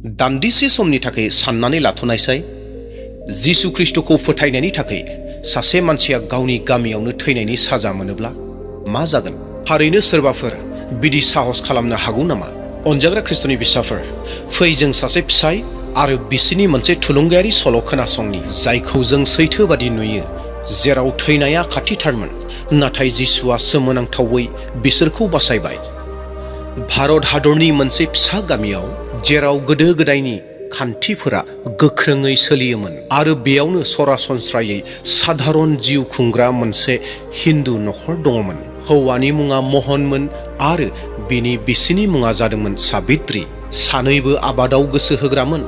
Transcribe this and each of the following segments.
दान्दिसे समनि थाखाय साननानै लाथ'नायसाय जिसु ख्रिस्टखौ फोथायनायनि थाखाय सासे मानसिया गावनि गामियावनो थैनायनि साजा मोनोब्ला मा जागोन? थारैनो सोरबाफोर बिदि साहस खालामनो हागौ नामा? अनजाग्रा ख्रिस्टनि बिसाफोर, फै जों सासे फिसाय आरो बिसिनि मोनसे थुलुंगायारि सल' खोनासंनि, जायखौ जों सैथो बादि नुयो, जेराव थैनाया खाथिथारमोन, नाथाय जिसुआ सोमोनांथावै बिसोरखौ बासायबाय। भारत हादरनि मोनसे फिसा गामियाव, जेराव गोदो गोदायनि खान्थिफोरा गोख्रोङै सोलियोमोन आरो बेयावनो सरासनस्रायै साधारन जिउ खुंग्रा मोनसे हिन्दु नखर दङमोन। हौवानि मुङा महनमोन आरो बिनि बिसिनि मुङा जादोंमोन साबित्री। सानैबो आबादाव गोसो होग्रामोन,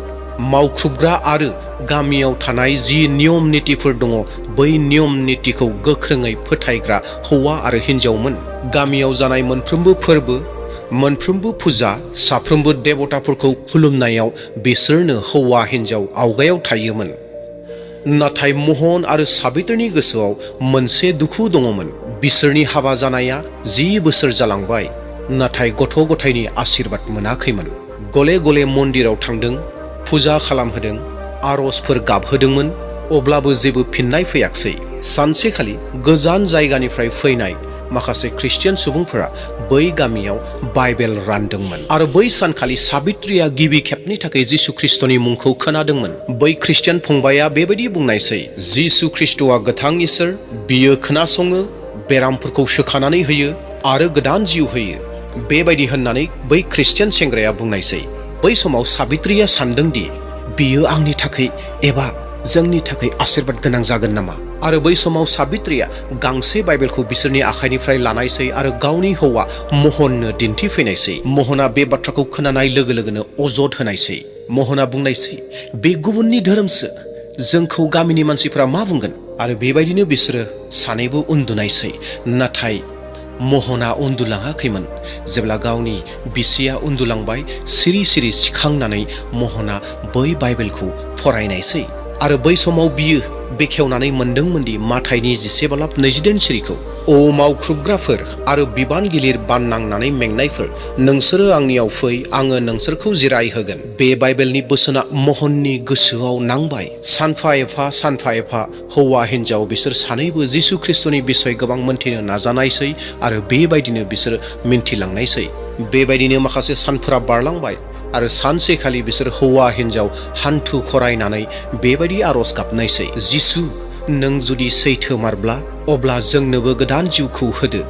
मावख्रुबग्रा आरो गामियाव थानाय जि नियम नितिफोर दङ बै नियम नितिखौ गोख्रोङै फोथायग्रा हौवा आरो हिन्जावमोन। गामियाव जानाय मोनफ्रोमबो फोरबो, मोनफ्रोमबो फुजा, साफ्रोमबो देबताफोरखौ खुलुमनायाव बिसोरनो हौवा हिन्जाव आवगायाव थायोमोन। नाथाय महन आरो साबित्रीनि गोसोआव मोनसे दुखु दङमोन। बिसोरनि हाबा जानाया 10 बोसोर जालांबाय, नाथाय गथ' गथायनि आशीर्बाद मोनाखैमोन। गले गले मन्दिराव थांदों, फुजा खालामहोदों, आरजफोर गाबहोदोंमोन, अब्लाबो जेबो फिननाय फैयाखसै। सानसेखालि गोजान जायगानिफ्राय फैनाय माखासे ख्रिस्टियान सुबुंफोरा बै गामियाव बाइबेल रानदोंमोन आरो बै सानखालि साबित्रीया गिबि खेबनि थाखाय जिसु ख्रिस्टनि मुंखौ खोनादोंमोन। बै ख्रिस्टियान फंबाया बेबायदि बुंनायसै, जिसु ख्रिस्टआ गोथां इसोर, बियो खोनासङो, बेरामफोरखौ सोखानानै होयो आरो गोदान जिउ होयो। बेबायदि होननानै बै ख्रिस्टियान सेंग्राया बुंनायसै। बै समाव साबित्रीया सानदोंदि बियो आंनि थाखाय एबा जोंनि थाखाय आशीर्बाद गोनां जागोन नामा? आरो बै समाव साबित्रीया गांसे बाइबेलखौ बिसोरनि आखाइनिफ्राय लानायसै आरो गावनि हौवा महननो दिन्थिफैनायसै। महना बे बाथ्राखौ खोनानाय लोगो लोगोनो अजद होनायसै। महना बुंनायसै, बे गुबुननि धोरोमसो, जोंखौ गामिनि मानसिफोरा मा बुंगोन? आरो बेबायदिनो बिसोरो सानैबो उन्दुनायसै। नाथाय महना उन्दुलाङाखैमोन। जेब्ला गावनि बिसिया उन्दुलांबाय, सिरि सिरि सिखांनानै महना बै बाइबेलखौ फरायनायसै आरो बै समाव बियो बेखेवनानै मोनदोंमोनदि माथाइनि 11:22 सिरिखौ, ओ मावख्रुबग्राफोर आरो बिबान गिलिर बाननांनानै मेंनायफोर, नोंसोरो आंनियाव फै, आङो नोंसोरखौ जिराय होगोन। बे बाइबेलनि बोसोना महननि गोसोआव नांबाय। सानफा एफा हौवा हिन्जाव बिसोर सानैबो जिसु ख्रिस्टनि बिसय गोबां मोनथिनो नाजानायसै आरो बेबायदिनो बिसोर मिन्थिलांनायसै। बेबायदिनो माखासे सानफोरा बारलांबाय आरो सानसेखालि बिसोर हौवा हिन्जाव हान्थु खरायनानै बेबायदि आरज गाबनायसै, जिसु, नों जुदि सैथोमारब्ला अब्ला जोंनोबो गोदान जिउखौ होदो,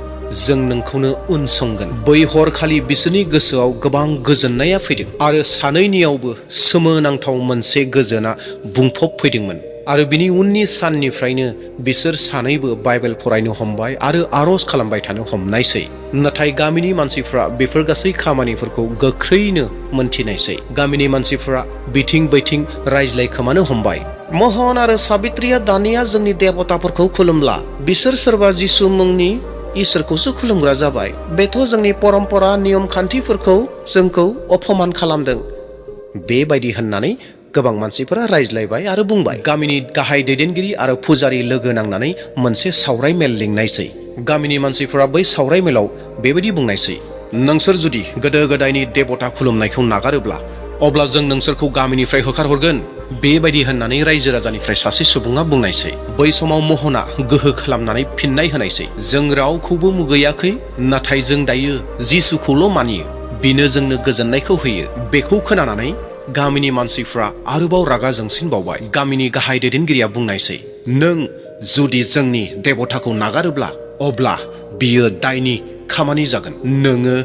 जों नोंखौनो उनसंगोन। बै हरखालि बिसोरनि गोसोआव गोबां गोजोननाया फैदों आरो सानैनियावबो सोमोनांथाव मोनसे गोजोना बुंफब फैदोंमोन। आरो बिनि उननि साननिफ्रायनो बिसोर सानैबो बाइबेल फरायनो हमबाय आरो आरज खालामबाय थानो हमनायसै। नाथाय गामिनि मानसिफ्रा बेफोर गासै खामानिफोरखौ गोख्रैनो मोनथिनायसै। गामिनि मानसिफ्रा बिथिं बैथिं रायज्लायखोमानो हमबाय, महन आरो साबित्रीया दानिया जोंनि देबताफोरखौ खुलुमला, बिसोर सोरबा जिसु मुंनि इसोरखौसो खुलुमग्रा जाबाय। बेथ' जोंनि परम्परा नियम खान्थिफोरखौ जोंखौ अपमान खालामदों। बेबायदि होननानै गोबां मानसिफोरा रायज्लायबाय आरो बुंबाय। गामिनि गाहाय दैदेनगिरि आरो फुजारि लोगो नांनानै मोनसे सावराय मेल लिंनायसै। गामिनि मानसिफोरा बै सावराय मेलाव बेबायदि बुंनायसै, नोंसोर जुदि गोदो गोदायनि देबता खुलुमनायखौ नागारोब्ला अब्ला जों नोंसोरखौ गामिनिफ्राय होखारहरगोन। बेबायदि होननानै रायजो राजानिफ्राय सासे सुबुङा बुंनायसै। बै समाव महना गोहो खालामनानै फिननाय होनायसै, जों रावखौबो मुगैयाखै, नाथाय जों दायो जिसुखौल' मानियो, बिनो जोंनो गोजोननायखौ होयो। बेखौ खोनानानै गामिनि मानसिफ्रा आरोबाव रागा जोंसिनबावबाय। गामिनि गाहाय दैदेनगिरिया बुंनायसै, नों जुदि जोंनि देबताखौ नागारोब्ला अब्ला बियो दायनि खामानि जागोन, नोङो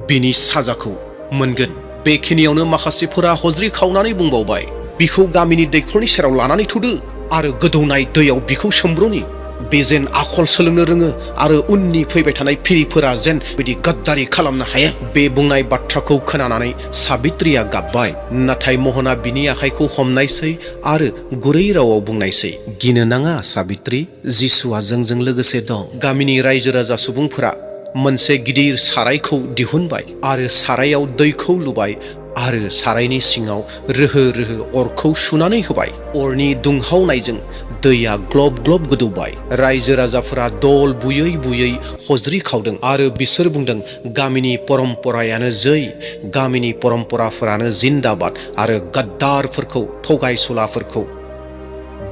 बिनि साजाखौ मोनगोन। बेखिनियावनो माखासेफोरा हज्रि खावनानै बुंबावबाय, बिखौ गामिनि दैखरनि सेराव लानानै थुदो आरो गोदौनाय दैयाव बिखौ सोमब्र'नि, बे जेन आखल सोलोंनो रोङो आरो उननि फैबाय थानाय फिरिफोरा जेन बिदि गाद्दारि खालामनो हाया। बे बुंनाय बाथ्राखौ खोनानानै साबित्रीया गाबबाय। नाथाय महना बिनि आखाइखौ हमनायसै आरो गुरै रावाव बुंनायसै, गिनो नाङा साबित्री, जिसुआ जोंजों लोगोसे दं। गामिनि रायजो राजा सुबुंफोरा मोनसे गिदिर सारायखौ दिहुनबाय आरो सारायाव दैखौ लुबाय आरो सारायनि सिङाव रोहो रोहो अरखौ सुनानै होबाय। अरनि दुंहावनायजों दैया ग्लब ग्लब गोदौबाय। रायजो राजाफोरा दल बुयै बुयै हज्रि खावदों आरो बिसोर बुंदों, गामिनि परम्परायानो जै, गामिनि परम्पराफोरानो जिन्दाबाद आरो गाद्दारफोरखौ, थगायसुलाफोरखौ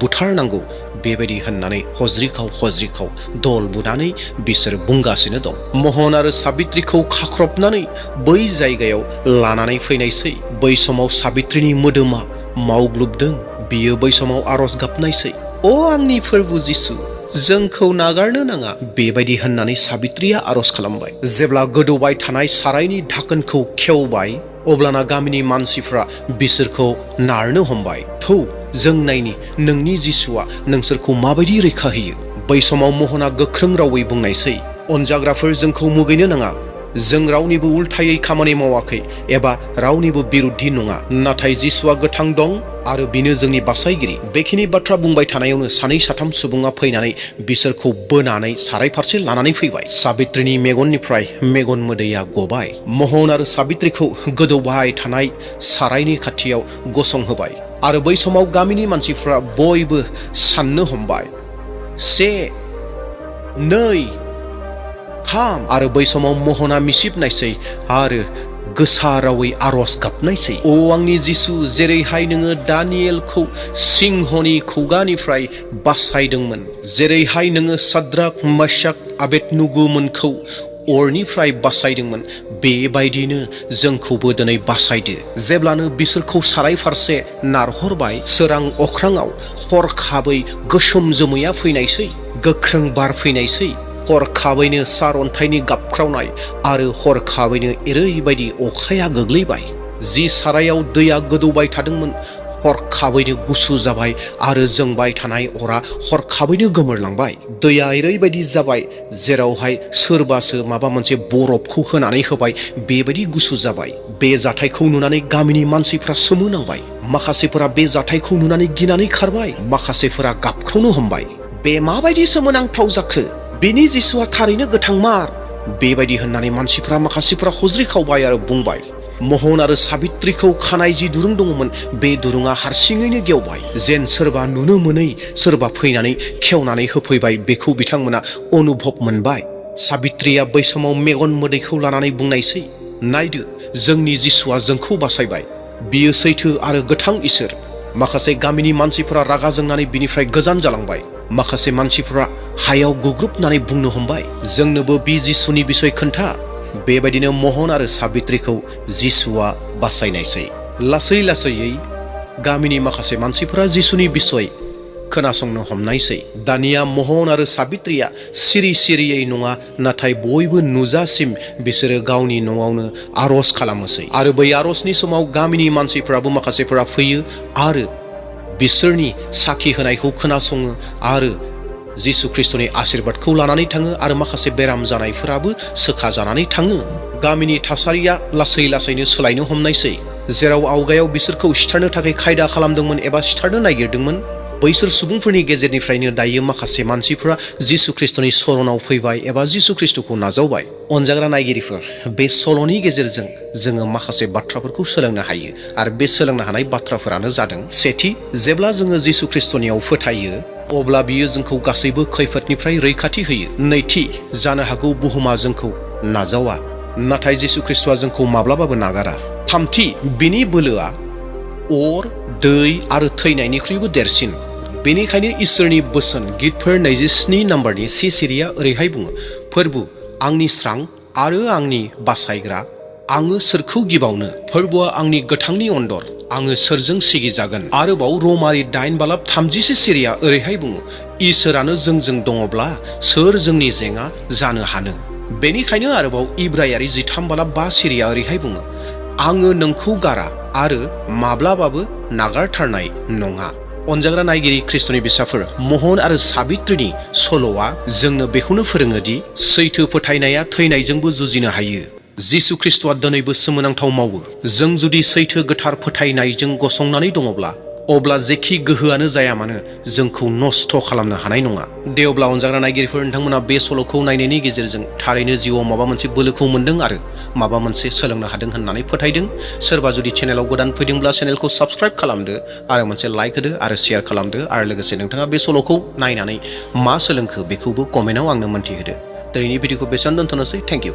बुथारनांगौ बेबायदि होननानै हज्रिखाव दल बुनानै बिसोर बुंगासिनो दं। महन आरो साबित्रिखौ खाख्रबनानै बै जायगायाव लानानै फैनायसै। बै समाव साबित्रिनि मोदोमा मावग्लुबदों। बियो बै समाव आरज गाबनायसै, अ आंनि फोरबु जिसु, जोंखौ नागारनो नाङा, बेबायदि होननानै साबित्रिया आरज खालामबाय। जेब्ला गोदौबाय थानाय सारायनि धाकोनखौ खेवबाय, अब्लाना गामिनि मानसिफ्रा बिसोरखौ नारनो हमबाय। थौ जों नायनि नोंनि जिसुआ नोंसोरखौ माबायदि रैखा होयो। बै समाव महना गोख्रों रावै बुंनायसै, अनजाग्राफोर, जोंखौ मुगैनो नाङा। जों रावनिबो उल्थायै खामानि मावाखै एबा रावनिबो बिरुद्धि नङा, नाथाय जिसुआ गोथां दं आरो बिनो जोंनि बासायगिरि। बेखिनि बाथ्रा बुंबाय थानायावनो सानै साथाम सुबुङा फैनानै बिसोरखौ बोनानै साराय फारसे लानानै फैबाय। साबित्रिनि मेगननिफ्राय मेगन मोदैया गबाय। महन आरो साबित्रिखौ गोदौबाय थानाय सारायनि खाथियाव गसंहोबाय आरो बै समाव गामिनि मानसिफ्रा बयबो साननो हमबाय, 1, 2, 3। आरो बै समाव महना मिसिबनायसै आरो गोसा रावै आरज गाबनायसै, अ आंनि जिसु, जेरैहाय नोङो दानियेलखौ सिंहनि खुगानिफ्राय बासायदोंमोन, जेरैहाय नोङो साद्राक, मेशक, आबेदनुगोमोनखौ अरनिफ्राय बासायदोंमोन, बेबायदिनो जोंखौबो दिनै बासायदो। जेब्लानो बिसोरखौ साराय फारसे नारहरबाय, सोरां अख्राङाव हरखाबै गोसोम जोमैया फैनायसै, गोख्रों बार फैनायसै। हरखाबैनो सारअन्थाइनि गाबख्रावनाय आरो हरखाबैनो ओरैबायदि अखाया गोग्लैबाय। जि सारायाव दैया गोदौबाय थादोंमोन, हरखाबैनो गुसु जाबाय आरो जोंबाय थानाय अरा हरखाबैनो गोमोरलांबाय। दैया ओरैबायदि जाबाय जेरावहाय सोरबासो माबा मोनसे बरफखौ होनानै होबाय, बेबायदि गुसु जाबाय। बे जाथायखौ नुनानै गामिनि मानसिफ्रा सोमोनांबाय। माखासेफोरा बे जाथायखौ नुनानै गिनानै खारबाय, माखासेफोरा गाबख्रावनो हमबाय। बे माबायदि सोमोनांथाव जाखो, बिनि जिसुआ थारैनो गोथांमार, बेबायदि होननानै माखासेफ्रा हज्रिखावबाय आरो बुंबाय। महन आरो साबित्रिखौ खानाय जि दुरुं दङमोन, बे दुरुङा हारसिङैनो गेवबाय। जेन सोरबा नुनो मोनै सोरबा फैनानै खेवनानै होफैबाय बेखौ बिथांमोना अनुभब मोनबाय। साबित्रिया बै समाव मेगन मोदैखौ लानानै बुंनायसै, नायदो जोंनि जिसुआ जोंखौ बासायबाय, बियो सैथो आरो गोथां इसोर। माखासे गामिनि मानसिफोरा रागा जोंनानै बिनिफ्राय गोजान जालांबाय। माखासे मानसिफोरा हायाव गुग्रुबनानै बुंनो हमबाय, जोंनोबो बि जिसुनि बिसय खोन्था। बेबायदिनो महन आरो साबित्रिखौ जिसुआ बासायनायसै। लासै लासैयै गामिनि माखासे मानसिफोरा जिसुनि बिसय खोनासंनो हमनायसै। दानिया महन आरो साबित्रिया सिरि सिरियै नङा, नाथाय बयबो नुजासिम बिसोरो गावनि न'आवनो आरज खालामोसै। आरो बै आरजनि समाव गामिनि मानसिफोराबो माखासेफोरा फैयो आरो बिसोरनि साखि होनायखौ खोनासङो आरो जिसु ख्रिस्टनि आशीर्बादखौ लानानै थाङो आरो माखासे बेराम जानायफोराबो सोखा जानानै थाङो। गामिनि थासारिया लासै लासैनो सोलायनो हमनायसै। जेराव आवगायाव बिसोरखौ सिथारनो थाखाय खायदा खालामदोंमोन एबा सिथारनो नागिरदोंमोन, बैसोर सुबुंफोरनि गेजेरनिफ्रायनो दायो माखासे मानसिफोरा जिसु ख्रिस्टनि सल'नाव फैबाय एबा जिसु ख्रिस्टखौ नाजावबाय। अनजाग्रा नायगिरिफोर, बे सल'नि गेजेरजों जोङो माखासे बाथ्राफोरखौ सोलोंनो हायो आरो बे सोलोंनो हानाय बाथ्राफोरानो जादों, सेथि, जेब्ला जोङो जिसु ख्रिस्टनियाव फोथायो अब्ला बियो जोंखौ गासैबो खैफोदनिफ्राय रैखाथि होयो। नैथि, जानो हागौ बुहुमा जोंखौ नाजावा, नाथाय जिसु ख्रिस्टआ जोंखौ माब्लाबाबो नागारा। थामथि, बिनि बोलोआ अर, दै आरो थैनायनिख्रुइबो देरसिन। बेनिखायनो इसोरनि बोसोन गितफोर 27 नम्बरनि से सिरिया ओरैहाय बुङो, फोरबु आंनि स्रां आरो आंनि बासायग्रा, आङो सोरखौ गिबावनो? फोरबुआ आंनि गोथांनि अनदर, आङो सोरजों सिगिजागोन? आरोबाव रमारि 8:30 सिरिया ओरैहाय बुङो, इसोरानो जोंजों दङब्ला सोर जोंनि जेंना जानो हानो? बेनिखायनो आरोबाव इब्रायारि 13:5 सिरिया ओरैहाय बुङो, आङो नोंखौ गारा आरो माब्लाबाबो नागारथारनाय नङा। अनजाग्रा नायगिरि ख्रिस्टनि बिसाफोर, महन आरो साबित्रिनि सल'आ जोंनो बेखौनो फोरोङो दि सैथो फोथायनाया थैनायजोंबो जुजिनो हायो। जिसु ख्रिस्टआ दिनैबो सोमोनांथाव मावो। जों जुदि सैथो गोथार फोथायनायजों गसंनानै दङब्ला अब्ला जेखि गोहोआनो जाया मानो जोंखौ नस्थ' खालामनो हानाय नङा। दे अब्ला अनजाग्रा नायगिरिफोर, नोंथांमोना बे सल'खौ नायनायनि गेजेरजों थारैनो जिउआव माबा मोनसे बोलोखौ मोन्दों आरो माबा मोनसे सोलोंनो हादों होननानै फोथायदों। सोरबा जुदि चेनेलाव गोदान फैदोंब्ला चेनेलखौ साबस्क्राइब खालामदो आरो मोनसे लाइक होदो आरो शेयार खालामदो आरो लोगोसे नोंथाङा बे सल'खौ नायनानै मा सोलोंखो बेखौबो कमेन्टआव आंनो मोन्थिहोदो। दिनैनि भिडिअखौ बेसेबां दोनथ'नोसै। Thank you.